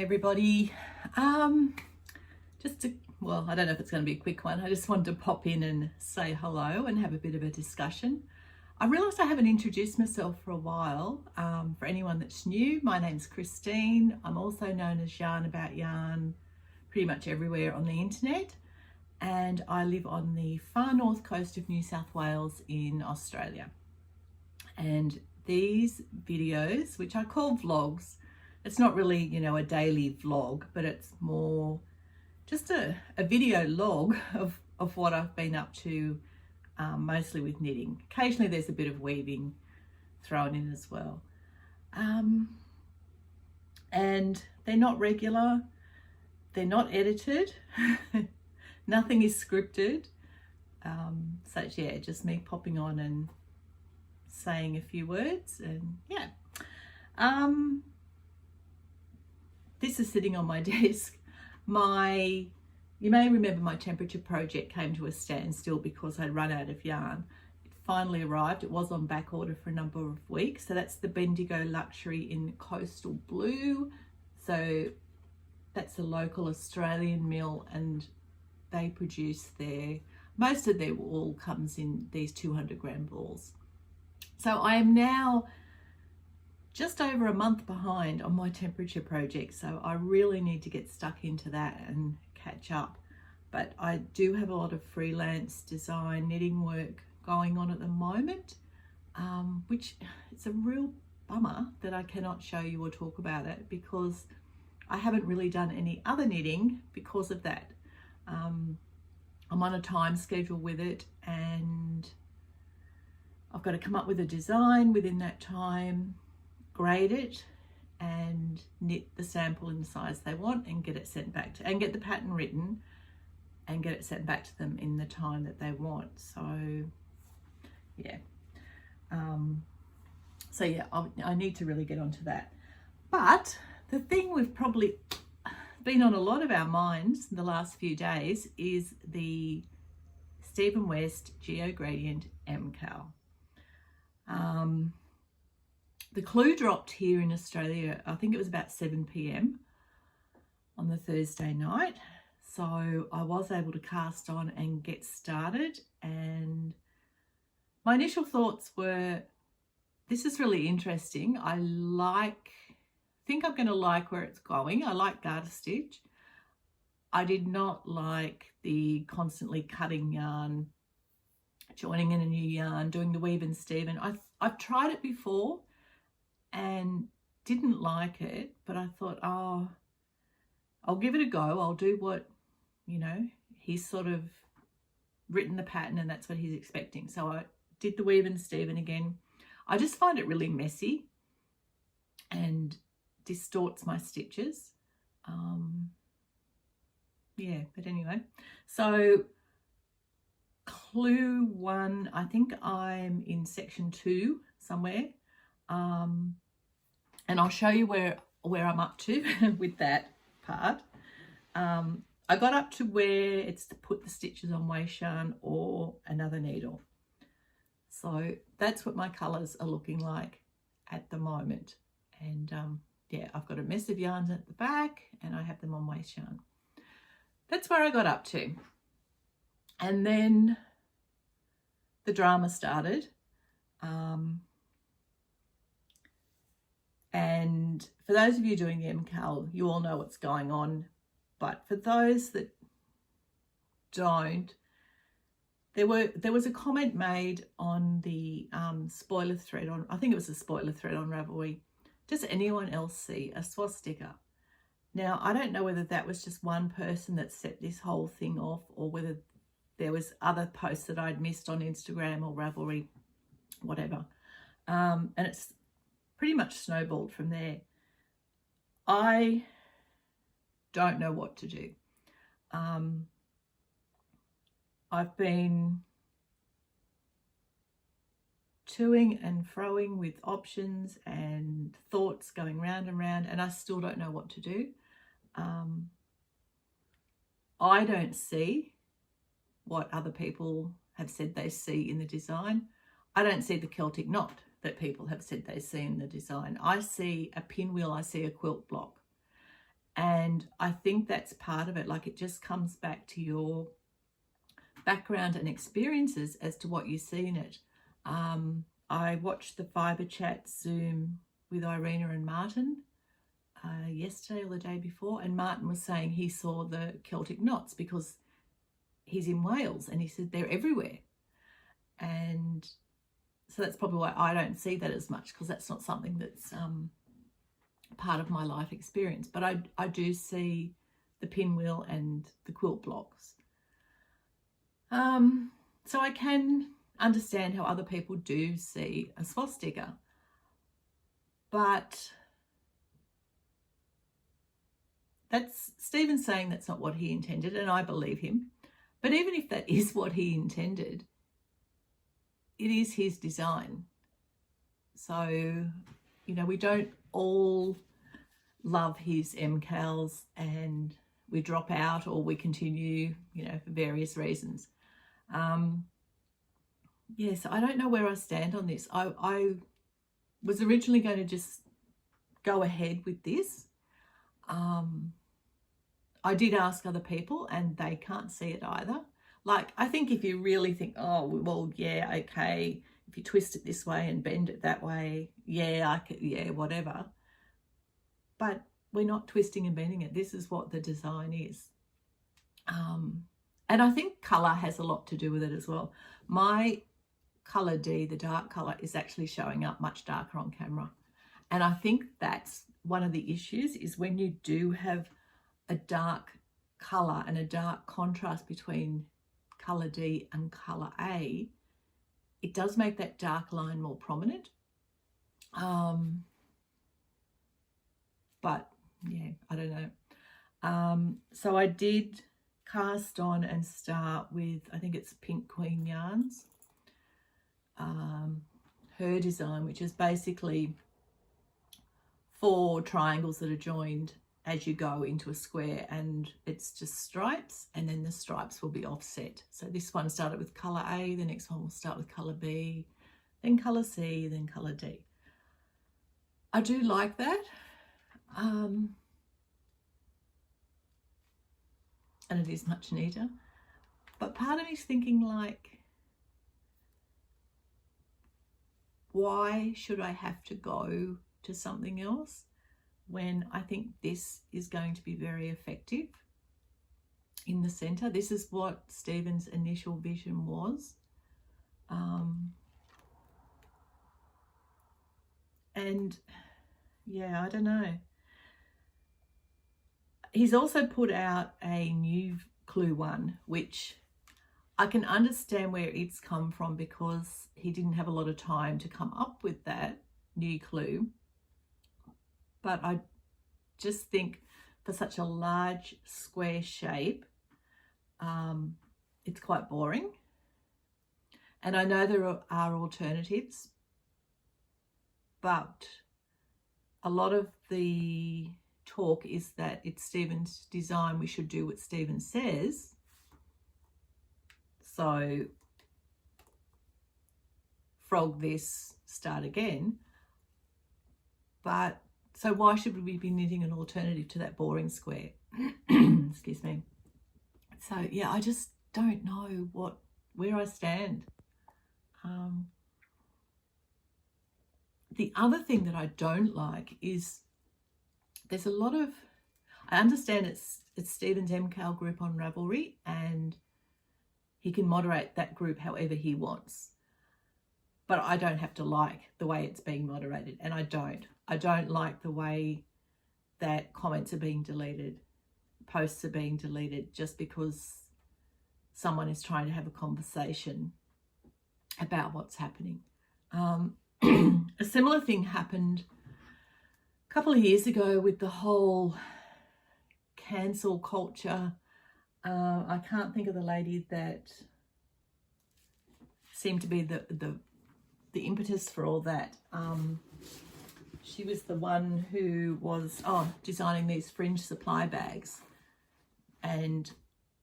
everybody. Well, I don't know if it's going to be a quick one. I just wanted to pop in and say hello and have a bit of a discussion. I realised I haven't introduced myself for a while. For anyone that's new, my name's Christine. I'm also known as Yarn About Yarn pretty much everywhere on the internet, and I live on the far north coast of New South Wales in Australia. And these videos, which I call vlogs, it's not really, a daily vlog, but it's more just a video log of what I've been up to, mostly with knitting. Occasionally there's a bit of weaving thrown in as well. And they're not regular, they're not edited, nothing is scripted. So it's, just me popping on and saying a few words, and this is sitting on my desk. You may remember my temperature project came to a standstill because I'd run out of yarn. It finally arrived. It was on back order for a number of weeks. So that's the Bendigo Luxury in Coastal Blue. So that's a local Australian mill, and they produce most of their wool comes in these 200 gram balls. So I am now just over a month behind on my temperature project, so I really need to get stuck into that and catch up. But I do have a lot of freelance design knitting work going on at the moment, which it's a real bummer that I cannot show you or talk about it, because I haven't really done any other knitting because of that. I'm on a time schedule with it, and I've got to come up with a design within that time, grade it and knit the sample in the size they want and get it sent back to, and get the pattern written and get it sent back to them in the time that they want. So I need to really get onto that. But the thing we've probably been on a lot of our minds in the last few days is the Stephen West Geo Gradient MKAL. The clue dropped here in Australia, I think it was about 7 p.m. on the Thursday night. So I was able to cast on and get started. And my initial thoughts were, this is really interesting. I think I'm going to like where it's going. I like garter stitch. I did not like the constantly cutting yarn, joining in a new yarn, doing the weave and Stephen. I've tried it before and didn't like it, but I thought, I'll give it a go. I'll do what, he's sort of written the pattern and that's what he's expecting. So I did the weave and Stephen again. I just find it really messy and distorts my stitches. But anyway, so clue 1, I think I'm in section 2 somewhere. And I'll show you where I'm up to with that part. I got up to where it's to put the stitches on waste yarn or another needle. So that's what my colours are looking like at the moment. And I've got a mess of yarns at the back and I have them on waste yarn. That's where I got up to. And then the drama started. And for those of you doing the MKAL, you all know what's going on. But for those that don't, there was a comment made on the spoiler thread on, I think it was a spoiler thread on Ravelry. Does anyone else see a swastika? Now, I don't know whether that was just one person that set this whole thing off, or whether there was other posts that I'd missed on Instagram or Ravelry, whatever. And it's pretty much snowballed from there. I don't know what to do. I've been toing and froing with options and thoughts going round and round, and I still don't know what to do. I don't see what other people have said they see in the design. I don't see the Celtic knot that people have said they see in the design. I see a pinwheel, I see a quilt block. And I think that's part of it. Like, it just comes back to your background and experiences as to what you see in it. I watched the Fibre Chat Zoom with Irina and Martin yesterday or the day before, and Martin was saying he saw the Celtic knots because he's in Wales, and he said they're everywhere. And so that's probably why I don't see that as much, because that's not something that's part of my life experience. But I do see the pinwheel and the quilt blocks. So I can understand how other people do see a swastika, but that's Stephen saying that's not what he intended, and I believe him. But even if that is what he intended, it is his design. So, you know, we don't all love his MKALs and we drop out, or we continue, you know, for various reasons. So I don't know where I stand on this. I was originally going to just go ahead with this. I did ask other people and they can't see it either. Like, I think if you really think, oh, well, yeah, okay, if you twist it this way and bend it that way, yeah, whatever. But we're not twisting and bending it. This is what the design is. And I think colour has a lot to do with it as well. My colour D, the dark colour, is actually showing up much darker on camera. And I think that's one of the issues, is when you do have a dark colour and a dark contrast between colour D and colour A, it does make that dark line more prominent. But yeah, I don't know. So I did cast on and start with, I think it's Pink Queen Yarns, her design, which is basically 4 triangles that are joined as you go into a square, and it's just stripes, and then the stripes will be offset. So this one started with colour A, the next one will start with colour B, then colour C, then colour D. I do like that. And it is much neater. But part of me is thinking, like, why should I have to go to something else when I think this is going to be very effective in the centre? This is what Stephen's initial vision was. And yeah, I don't know. He's also put out a new clue one, which I can understand where it's come from, because he didn't have a lot of time to come up with that new clue. But I just think for such a large square shape, it's quite boring. And I know there are alternatives, but a lot of the talk is that it's Stephen's design, we should do what Stephen says. So frog this, start again. But so why should we be knitting an alternative to that boring square? Excuse me. So yeah, I just don't know where I stand. The other thing that I don't like is there's a lot of, I understand it's Stephen's MKAL group on Ravelry, and he can moderate that group however he wants. But I don't have to like the way it's being moderated, and I don't like the way that comments are being deleted, posts are being deleted just because someone is trying to have a conversation about what's happening. A similar thing happened a couple of years ago with the whole cancel culture. I can't think of the lady that seemed to be the impetus for all that. She was the one who was designing these fringe supply bags and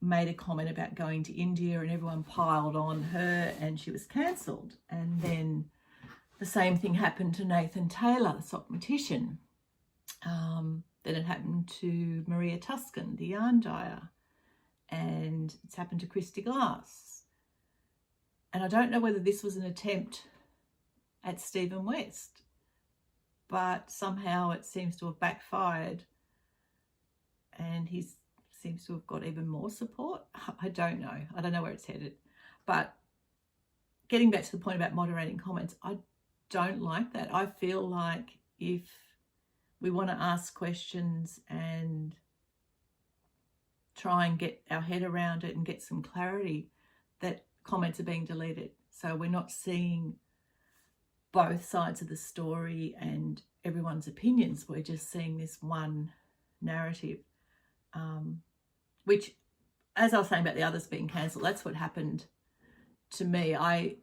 made a comment about going to India, and everyone piled on her and she was cancelled. And then the same thing happened to Nathan Taylor, the sock matician. Then it happened to Maria Tuscan, the yarn dyer, and it's happened to Christy Glass. And I don't know whether this was an attempt at Stephen West, but somehow it seems to have backfired and he seems to have got even more support. I don't know. I don't know where it's headed. But getting back to the point about moderating comments, I don't like that. I feel like if we want to ask questions and try and get our head around it and get some clarity, that comments are being deleted. So we're not seeing both sides of the story and everyone's opinions. We're just seeing this one narrative, which, as I was saying about the others being cancelled, that's what happened to me. I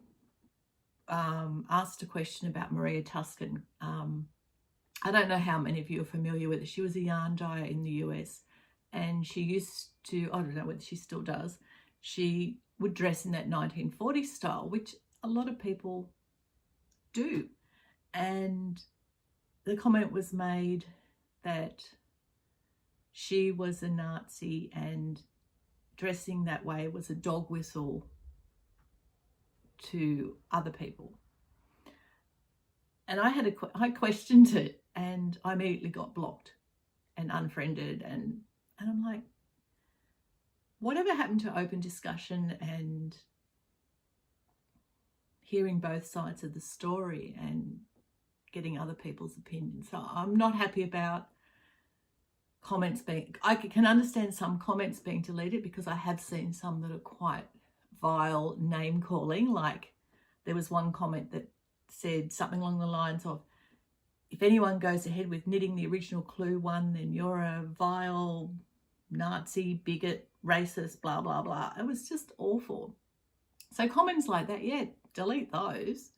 asked a question about Maria Tuscan. I don't know how many of you are familiar with her. She was a yarn dyer in the US, and she used to, I don't know whether she still does, she would dress in that 1940s style, which a lot of people do. And the comment was made that she was a Nazi and dressing that way was a dog whistle to other people. And I questioned it, and I immediately got blocked and unfriended, and I'm like, whatever happened to open discussion and hearing both sides of the story and getting other people's opinions? So I'm not happy about comments being, I can understand some comments being deleted because I have seen some that are quite vile name calling. Like there was one comment that said something along the lines of, if anyone goes ahead with knitting the original Clue one, then you're a vile Nazi, bigot, racist, blah, blah, blah. It was just awful. So comments like that, yeah, delete those,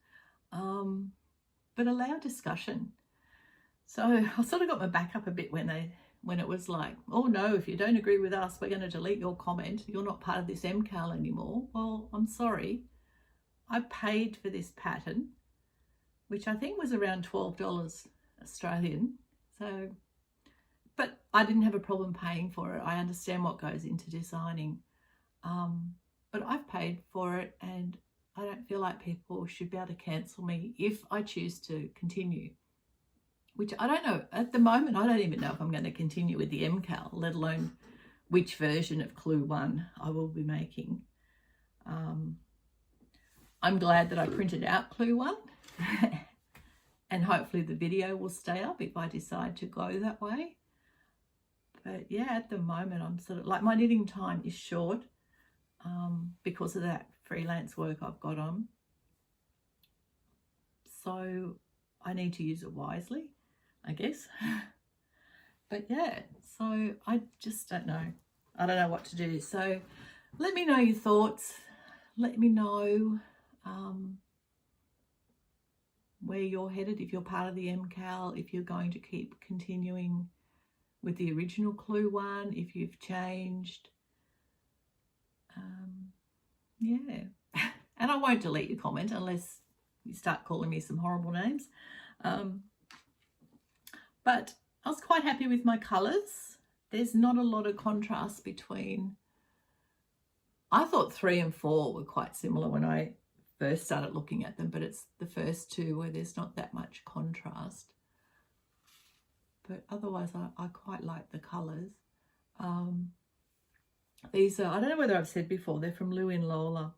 but allow discussion. So I sort of got my back up a bit when it was like, oh no, if you don't agree with us, we're going to delete your comment. You're not part of this MKAL anymore. Well, I'm sorry. I paid for this pattern, which I think was around $12 Australian. So, but I didn't have a problem paying for it. I understand what goes into designing. But I've paid for it, and I don't feel like people should be able to cancel me if I choose to continue, which I don't know. At the moment, I don't even know if I'm going to continue with the MKAL, let alone which version of Clue 1 I will be making. I'm glad that I printed out Clue 1 and hopefully the video will stay up if I decide to go that way. But yeah, at the moment, I'm sort of like, my knitting time is short because of that freelance work I've got on. So I need to use it wisely, I guess. But yeah, so I just don't know. I don't know what to do. So let me know your thoughts. Let me know where you're headed, if you're part of the MKAL, if you're going to keep continuing with the original Clue 1, if you've changed. Yeah. And I won't delete your comment unless you start calling me some horrible names. But I was quite happy with my colours. There's not a lot of contrast between, I thought 3 and 4 were quite similar when I first started looking at them, but it's the first two where there's not that much contrast. But otherwise, I quite like the colours. These are, I don't know whether I've said before, they're from Lou in Lola.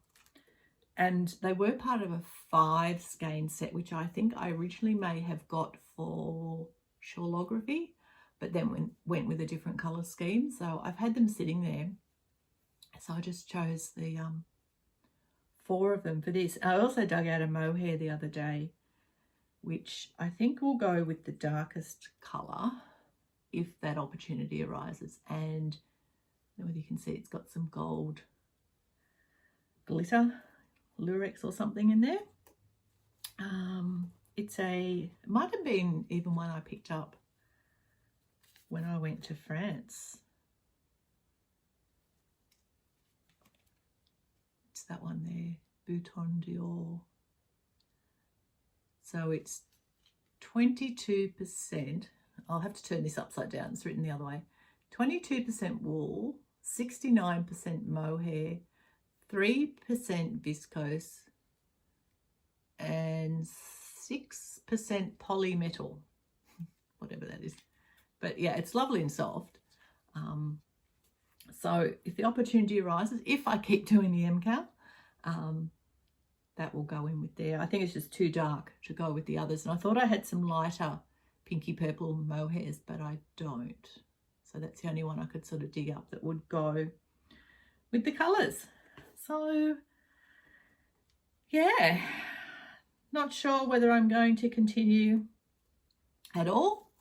And they were part of a 5 skein set, which I think I originally may have got for shawlography, but then went with a different colour scheme. So I've had them sitting there. So I just chose the 4 of them for this. I also dug out a mohair the other day, which I think will go with the darkest colour if that opportunity arises. And whether you can see, it's got some gold glitter, lurex or something in there. It might have been even one I picked up when I went to France. It's that one there, Bouton d'Or. So it's 22%. I'll have to turn this upside down, it's written the other way. 22% wool, 69% mohair, 3% viscose, and 6% polymetal, whatever that is. But yeah, it's lovely and soft. So if the opportunity arises, if I keep doing the MKAL, that will go in with there. I think it's just too dark to go with the others. And I thought I had some lighter pinky purple mohairs, but I don't. So that's the only one I could sort of dig up that would go with the colours. So yeah, not sure whether I'm going to continue at all,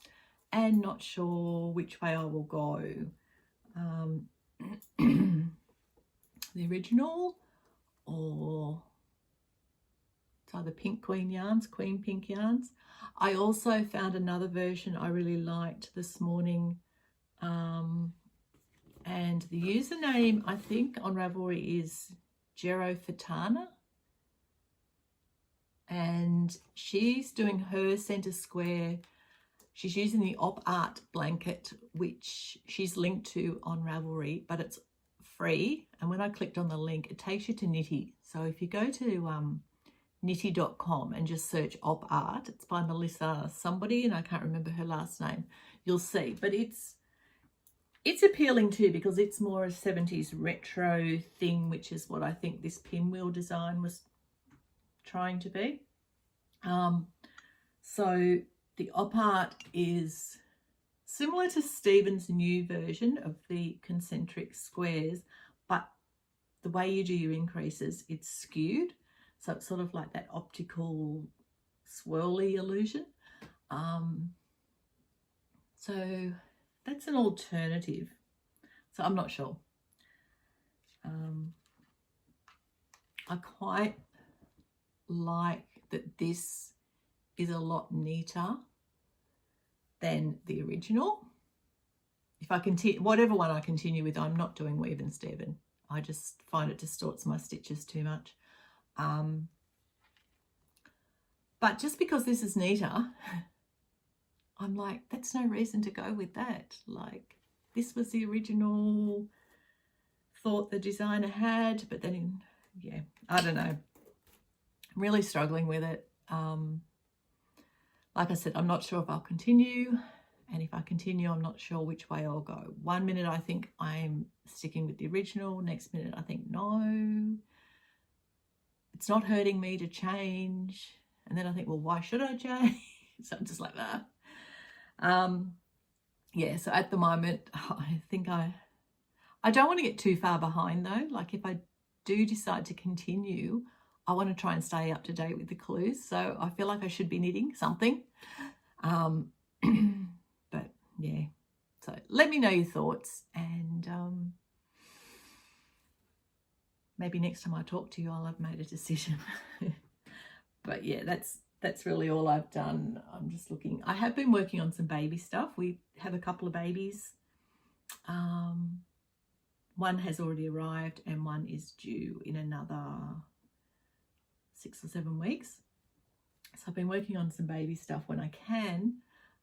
and not sure which way I will go. The original, or it's either Pink Queen yarns, Queen Pink yarns. I also found another version I really liked this morning, and the username I think on Ravelry is Jero Fatana, and she's doing her centre square. She's using the Op Art blanket, which she's linked to on Ravelry, but it's free. And when I clicked on the link, it takes you to Knitty. So if you go to knitty.com and just search Op Art, it's by Melissa somebody, and I can't remember her last name, you'll see. But it's appealing too, because it's more a 70s retro thing, which is what I think this pinwheel design was trying to be. So the Op Art is similar to Stephen's new version of the concentric squares, but the way you do your increases, it's skewed. So it's sort of like that optical swirly illusion. So that's an alternative. So I'm not sure. I quite like that this is a lot neater than the original. If I continue, whatever one I continue with, I'm not doing Weave and Steven. I just find it distorts my stitches too much. But just because this is neater, I'm like, that's no reason to go with that. Like, this was the original thought the designer had, but then, yeah, I don't know. I'm really struggling with it. Like I said, I'm not sure if I'll continue, and if I continue, I'm not sure which way I'll go. 1 minute I think I'm sticking with the original, next minute I think no, it's not hurting me to change, and then I think, well, why should I change? So I'm just like that. Yeah, so at the moment I think I don't want to get too far behind though. Like, if I do decide to continue, I want to try and stay up to date with the clues. So I feel like I should be knitting something. But yeah, so let me know your thoughts, and maybe next time I talk to you, I'll have made a decision. But yeah, that's really all I've done. I'm just looking. I have been working on some baby stuff. We have a couple of babies. One has already arrived and one is due in another 6 or 7 weeks. So I've been working on some baby stuff when I can.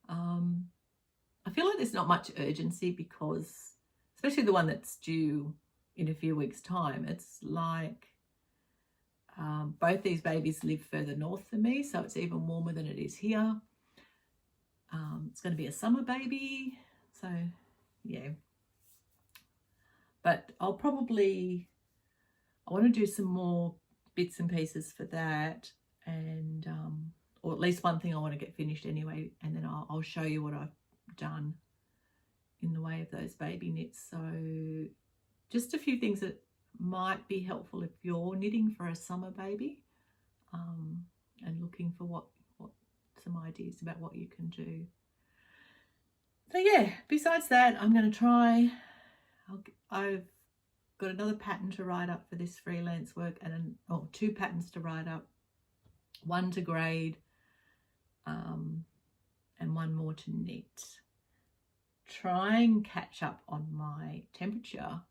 I feel like there's not much urgency, because especially the one that's due in a few weeks' time, it's like both these babies live further north than me, so it's even warmer than it is here. It's going to be a summer baby, so yeah. But I want to do some more bits and pieces for that, and or at least one thing I want to get finished anyway, and then I'll show you what I've done in the way of those baby knits. So just a few things that might be helpful if you're knitting for a summer baby, and looking for what some ideas about what you can do. So yeah, besides that, I'm going to try, I've got another pattern to write up for this freelance work, and 2 patterns to write up, one to grade, and one more to knit. Try and catch up on my temperature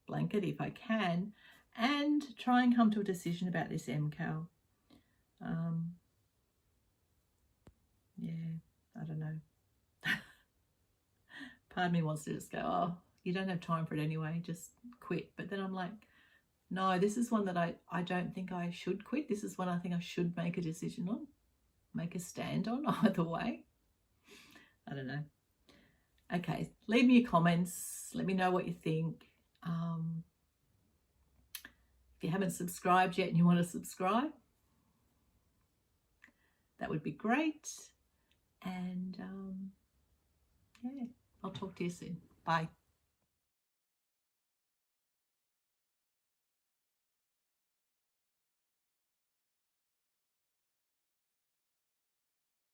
blanket if I can, and try and come to a decision about this MKAL. Yeah, I don't know. Part of me wants to just go, oh, you don't have time for it anyway, just quit. But then I'm like, no, this is one that I don't think I should quit. This is one I think I should make a decision on, make a stand on either way. I don't know. Okay, leave me your comments. Let me know what you think. If you haven't subscribed yet and you want to subscribe, that would be great. And yeah, I'll talk to you soon. Bye.